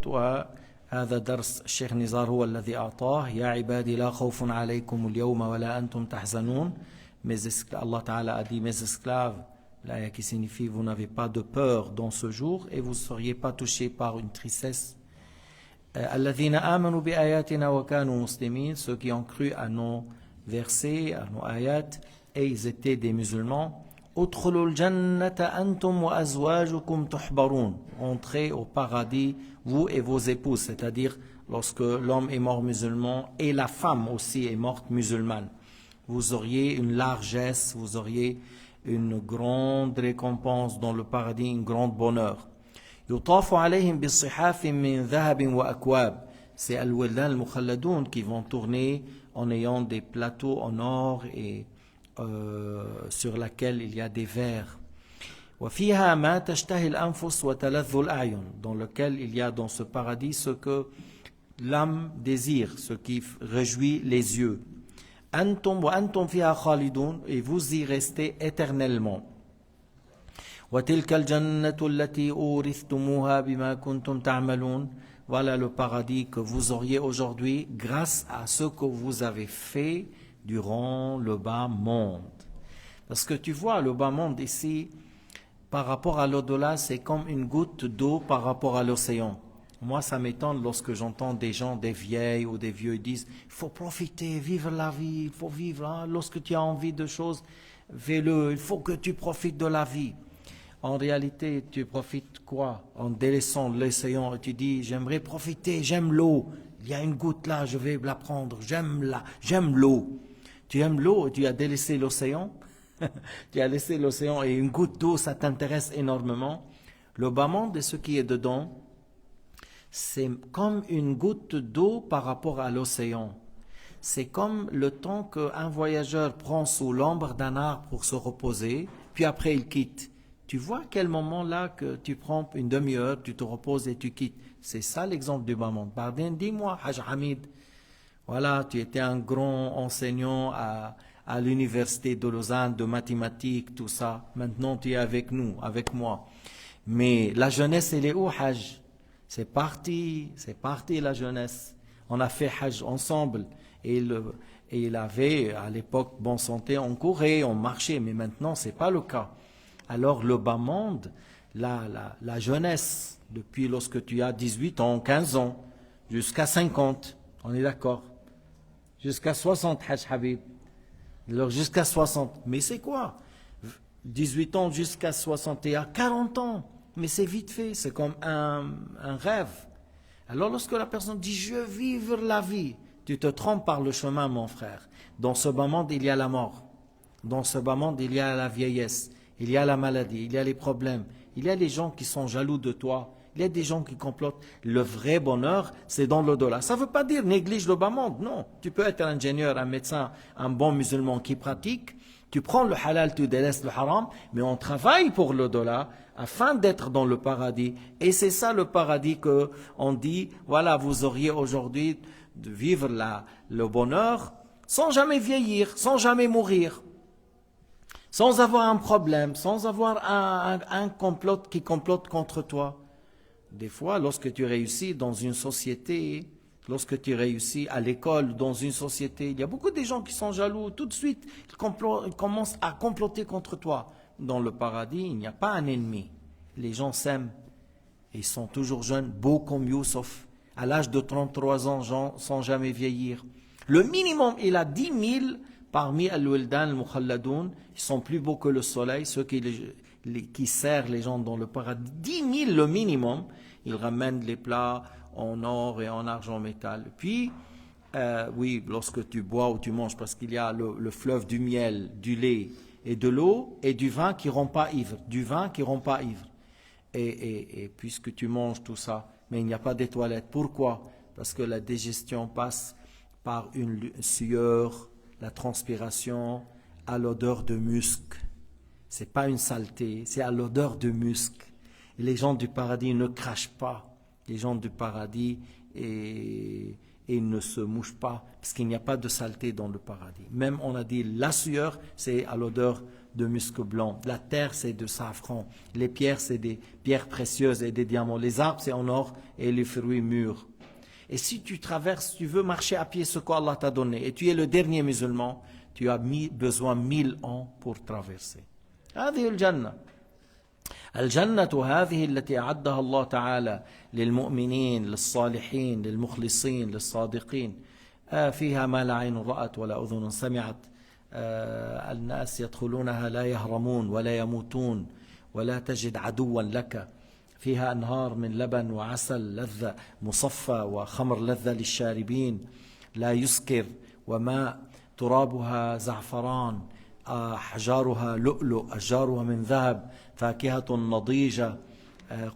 الوقت وهذا درس الشيخ نزار هو الذي أعطاه. يا عبادي لا خوف عليكم اليوم ولا أنتم تحزنون. Allah Ta'ala a dit mes esclaves, l'aya qui signifie vous n'avez pas de peur dans ce jour et vous ne seriez pas touchés par une tristesse. الذين آمنوا بآياتنا وكانوا مسلمين, ceux qui ont cru à nos versets, à nos ayats, et ils étaient des musulmans. ادخلوا الجنة أنتم وأزواجكم تحبرون. Entrez au paradis, vous et vos épouses, c'est-à-dire lorsque l'homme est mort musulman et la femme aussi est morte musulmane. Vous auriez une largesse, vous auriez une grande récompense dans le paradis, un grand bonheur. يطاف عليهم بالصحاف من ذهب وأكواب. C'est al-wildan al-mukhalladoun qui vont tourner en ayant des plateaux en or et sur laquelle il y a des verres. وفيها ما تشتهي الأنفس وتلذ الأعين. Dans lequel il y a dans ce paradis ce que l'âme désire, ce qui réjouit les yeux. أنتم وأنتم فيها خالدون. Et vous y restez éternellement. وتلك الجنة التي أورثتموها بما كنتم تعملون. Voilà le paradis que vous auriez aujourd'hui grâce à ce que vous avez fait durant le bas monde. Parce que tu vois, le bas monde ici, par rapport à l'au-delà, c'est comme une goutte d'eau par rapport à l'océan. Moi, ça m'étonne lorsque j'entends des gens, des vieilles ou des vieux, ils disent « il faut profiter, vivre la vie, il faut vivre. Hein, lorsque tu as envie de choses, fais-le, il faut que tu profites de la vie. » En réalité, tu profites quoi? En délaissant l'océan et tu dis, j'aimerais profiter, j'aime l'eau. Il y a une goutte là, je vais la prendre, j'aime l'eau. Tu aimes l'eau et tu as délaissé l'océan. Tu as laissé l'océan et une goutte d'eau, ça t'intéresse énormément. Le bas monde et ce qui est dedans, c'est comme une goutte d'eau par rapport à l'océan. C'est comme le temps qu'un voyageur prend sous l'ombre d'un arbre pour se reposer, puis après il quitte. Tu vois à quel moment là que tu prends une demi-heure, tu te reposes et tu quittes. C'est ça l'exemple du bas monde. Pardon, dis-moi, Haj Hamid, voilà, tu étais un grand enseignant à l'université de Lausanne, de mathématiques, tout ça. Maintenant, tu es avec nous, avec moi. Mais la jeunesse, elle est où, Haj? C'est parti la jeunesse. On a fait Hajj ensemble. Et il avait, à l'époque, bonne santé, on courait, on marchait. Mais maintenant, ce n'est pas le cas. Alors le bas monde, la jeunesse, depuis lorsque tu as 18 ans, 15 ans, jusqu'à 50, on est d'accord? Jusqu'à 60, Haj Habib. Alors jusqu'à 60, mais c'est quoi? 18 ans jusqu'à 61, 40 ans, mais c'est vite fait, c'est comme un rêve. Alors lorsque la personne dit « je veux vivre la vie », tu te trompes par le chemin, mon frère. Dans ce bas monde, il y a la mort. Dans ce bas monde, il y a la vieillesse. Il y a la maladie, il y a les problèmes, il y a les gens qui sont jaloux de toi, il y a des gens qui complotent. Le vrai bonheur, c'est dans l'au-delà. Ça ne veut pas dire néglige le bas monde, non. Tu peux être un ingénieur, un médecin, un bon musulman qui pratique, tu prends le halal, tu délaisses le haram, mais on travaille pour l'au-delà afin d'être dans le paradis. Et c'est ça le paradis qu'on dit, voilà, vous auriez aujourd'hui de vivre le bonheur sans jamais vieillir, sans jamais mourir. Sans avoir un problème, sans avoir un complot qui complote contre toi. Des fois, lorsque tu réussis dans une société, lorsque tu réussis à l'école, dans une société, il y a beaucoup de gens qui sont jaloux. Tout de suite, ils commencent à comploter contre toi. Dans le paradis, il n'y a pas un ennemi. Les gens s'aiment. Ils sont toujours jeunes, beaux comme Youssef. À l'âge de 33 ans, sans jamais vieillir. Le minimum, il a 10 000 parmi al-wildan al-mukhalladoun, ils sont plus beaux que le soleil, ceux qui serrent les gens dans le paradis. 10 000 le minimum, ils ramènent les plats en or et en argent métal. Puis, oui, lorsque tu bois ou tu manges, parce qu'il y a le fleuve du miel, du lait et de l'eau et du vin qui ne rend pas ivre. Du vin qui ne rend pas ivre. Et puisque tu manges tout ça, mais il n'y a pas de toilettes. Pourquoi? Parce que la digestion passe par une sueur, la transpiration à l'odeur de musc. C'est pas une saleté, c'est à l'odeur de musc. Et les gens du paradis ne crachent pas. Les gens du paradis, et il ne se mouche pas parce qu'il n'y a pas de saleté dans le paradis. Même on a dit la sueur c'est à l'odeur de musc blanc, la terre c'est de safran, les pierres c'est des pierres précieuses et des diamants, les arbres c'est en or et les fruits mûrs. Et si tu traverses, tu veux marcher à pied ce qu'Allah t'a donné et tu es le dernier musulman, tu as besoin 1000 ans pour traverser. هذه الجنة. الجنة هذه التي أعدها الله تعالى للمؤمنين للصالحين للمخلصين للصادقين فيها ما لا عين رأت ولا أذن سمعت الناس يدخلونها لا يهرمون ولا يموتون ولا تجد عدوا لك فيها أنهار من لبن وعسل لذة مصفى وخمر لذة للشاربين لا يسكر وماء ترابها زعفران أحجارها لؤلؤ أشجارها من ذهب فاكهة نضيجة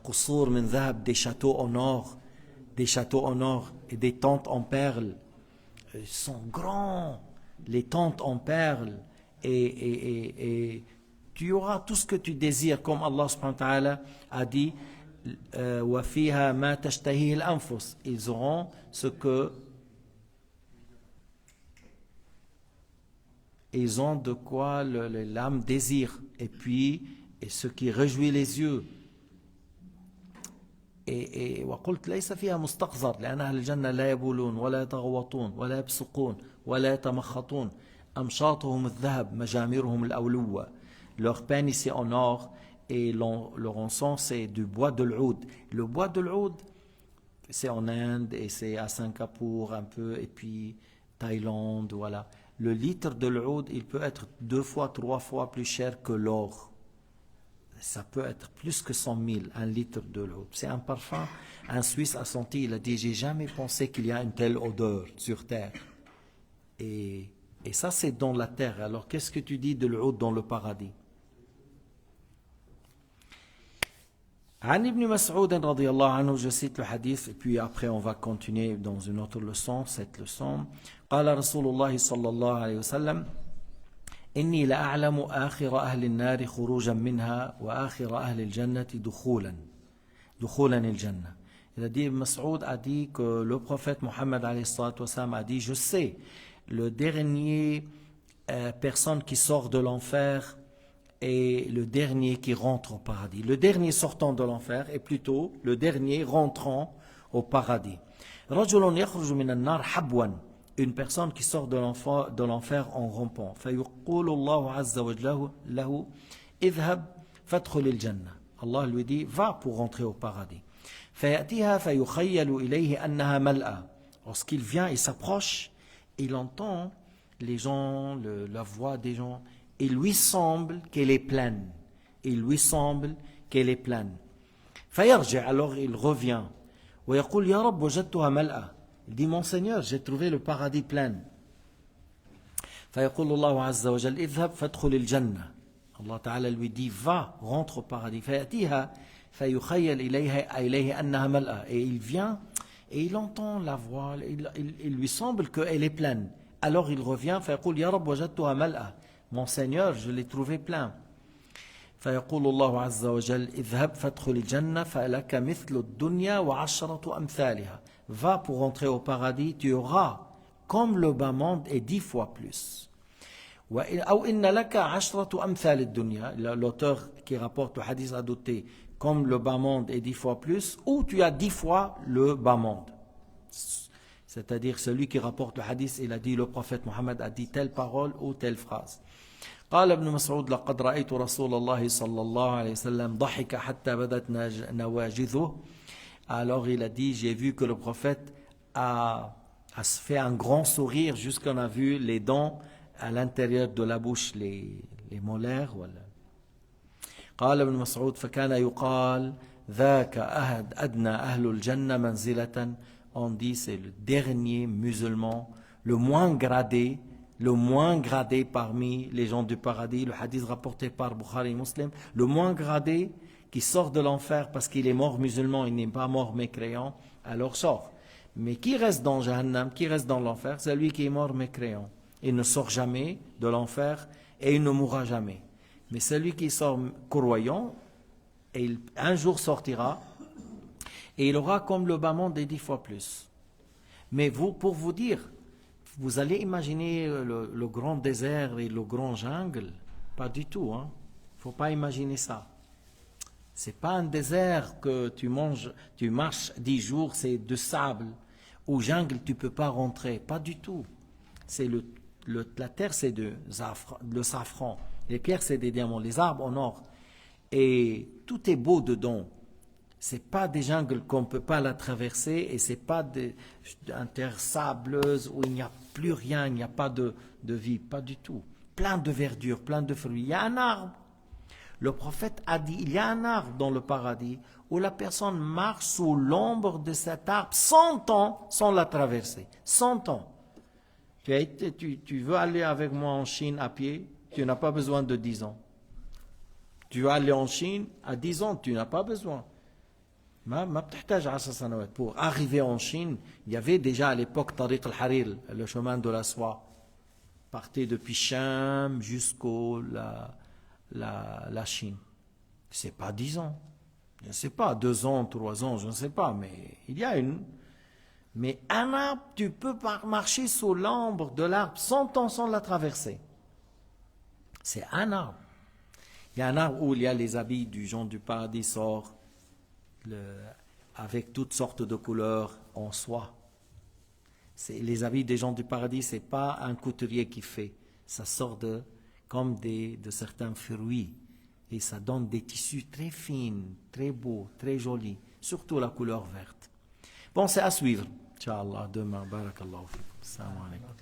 قصور من ذهب des châteaux en or et des tentes en perles. Ils sont grands, les tentes en perles et tu auras tout ce que tu désires comme Allah subhanahu wa ta'ala a dit وَفِيهَا مَا تَشْتَهِهِ الْأَنفُسِ. Ils auront ce que ils ont de quoi l'âme désire et puis et ce qui réjouit les yeux. وقلت ليس فيها مستقذر لأن أهل الجنة لا يبولون ولا يتغوطون ولا يبصقون ولا يتمخطون أمشاطهم الذهب مجامرهم الأولوة. Leur peine ici en or et leur encens c'est du bois de l'oud. Le bois de l'oud c'est en Inde et c'est à Singapour un peu et puis Thaïlande, voilà. Le litre de l'oud il peut être 2 fois, 3 fois plus cher que l'or. Ça peut être plus que 100 000, un litre de l'oud. C'est un parfum. Un Suisse a senti, il a dit, j'ai jamais pensé qu'il y a une telle odeur sur terre. Et ça c'est dans la terre. Alors qu'est-ce que tu dis de l'oud dans le paradis? عن ابن مسعود رضي الله عنه, je cite le hadith et puis après on va continuer dans une autre leçon, cette leçon. قال رسول الله صلى الله عليه وسلم إني لأعلم آخر أهل النار خروجا منها وآخر أهل الجنة دخولا الجنة. Il a dit, Ibn Mas'ud a dit que le prophète Mohammed alayhi salatu wasalam a dit, je sais le dernier personne qui sort de l'enfer et le dernier qui rentre au paradis. Le dernier sortant de l'enfer est plutôt le dernier rentrant au paradis. رجل يخرج من النار حبوا, une personne qui sort de l'enfer en rampant. فيقول الله عز وجل له اذهب فادخل الجنة. Allah lui dit, va pour rentrer au paradis. فيأتيها فيخيل إليه أنها ملأى. Lorsqu'il vient, il s'approche, il entend les gens, la voix des gens. Il lui semble qu'elle est pleine. Il lui semble qu'elle est pleine. فيرجع, alors il revient. ويقول يا رب وجدتها ملأى. Il dit, mon Seigneur, j'ai trouvé le paradis plein. فيقول الله عز وجل اذهب فادخل الجنة. Allah Ta'ala lui dit, va, rentre au paradis. فيأتيها فيخيل إليه أنها ملأى. Et il vient et il entend la voix, il lui semble qu'elle est pleine. Alors il revient, فيقول يا رب وجدتها ملأى. Mon Seigneur, je l'ai trouvé plein. فيقول الله عز وجل اذهب فادخل الجنة فلك مثل الدنيا وعشرة أمثالها. Va pour entrer au paradis, tu auras comme le bas monde et 10 fois plus. أو إن لك عشرة أمثال الدنيا. L'auteur qui rapporte le hadith a douté comme le bas monde et 10 fois plus, ou tu as 10 fois le bas monde. C'est-à-dire celui qui rapporte le hadith, il a dit le prophète Mohammed a dit telle parole ou telle phrase. قال ابن مسعود لقد رأيت رسول الله صلى الله عليه وسلم ضحك حتى بدت نواجذه. Alors il a dit, j'ai vu que le prophète a fait un grand sourire jusqu'on a vu les dents à l'intérieur de la bouche, les molaires. قال ابن مسعود فكان يقال ذاك أدنى أهل الجنة منزلة. On dit c'est le dernier musulman, le moins gradé parmi les gens du paradis. Le hadith rapporté par Bukhari et Muslim, le moins gradé qui sort de l'enfer parce qu'il est mort musulman, il n'est pas mort mécréant, alors sort. Mais qui reste dans Jahannam, qui reste dans l'enfer, c'est lui qui est mort mécréant. Il ne sort jamais de l'enfer et il ne mourra jamais. Mais celui qui sort croyant, un jour sortira et il aura comme le bas monde des 10 fois plus. Mais vous, pour vous dire, vous allez imaginer le grand désert et le grand jungle. Pas du tout, hein. Faut pas imaginer ça. C'est pas un désert que tu marches 10 jours, c'est de sable. Au jungle, tu peux pas rentrer. Pas du tout. C'est la terre, c'est le safran. Les pierres, c'est des diamants. Les arbres en or. Et tout est beau dedans. C'est pas des jungles qu'on peut pas la traverser et c'est pas une terre sableuse où il n'y a plus rien, il n'y a pas de vie. Pas du tout. Plein de verdure, plein de fruits. Il y a un arbre. Le prophète a dit, il y a un arbre dans le paradis où la personne marche sous l'ombre de cet arbre 100 ans sans la traverser. 100 ans. Tu veux aller avec moi en Chine à pied, tu n'as pas besoin de 10 ans. Tu veux aller en Chine à 10 ans, tu n'as pas besoin. Pour arriver en Chine, il y avait déjà à l'époque Tariq al-Harir, le chemin de la soie. Partez depuis Cham jusqu'au la Chine. C'est pas 10 ans. Je ne sais pas, 2 ans, 3 ans, je ne sais pas, mais il y a une. Mais un arbre, tu peux marcher sous l'ombre de l'arbre 100 ans sans la traverser. C'est un arbre. Il y a un arbre où il y a les habits du Jean du Paradis sort avec toutes sortes de couleurs en soie. Les habits des gens du paradis, ce n'est pas un couturier qui fait. Ça sort comme de certains fruits. Et ça donne des tissus très fins, très beaux, très jolis. Surtout la couleur verte. Bon, c'est à suivre. Inch'Allah, demain. Barakallahu fikum. Assalamu alaikum.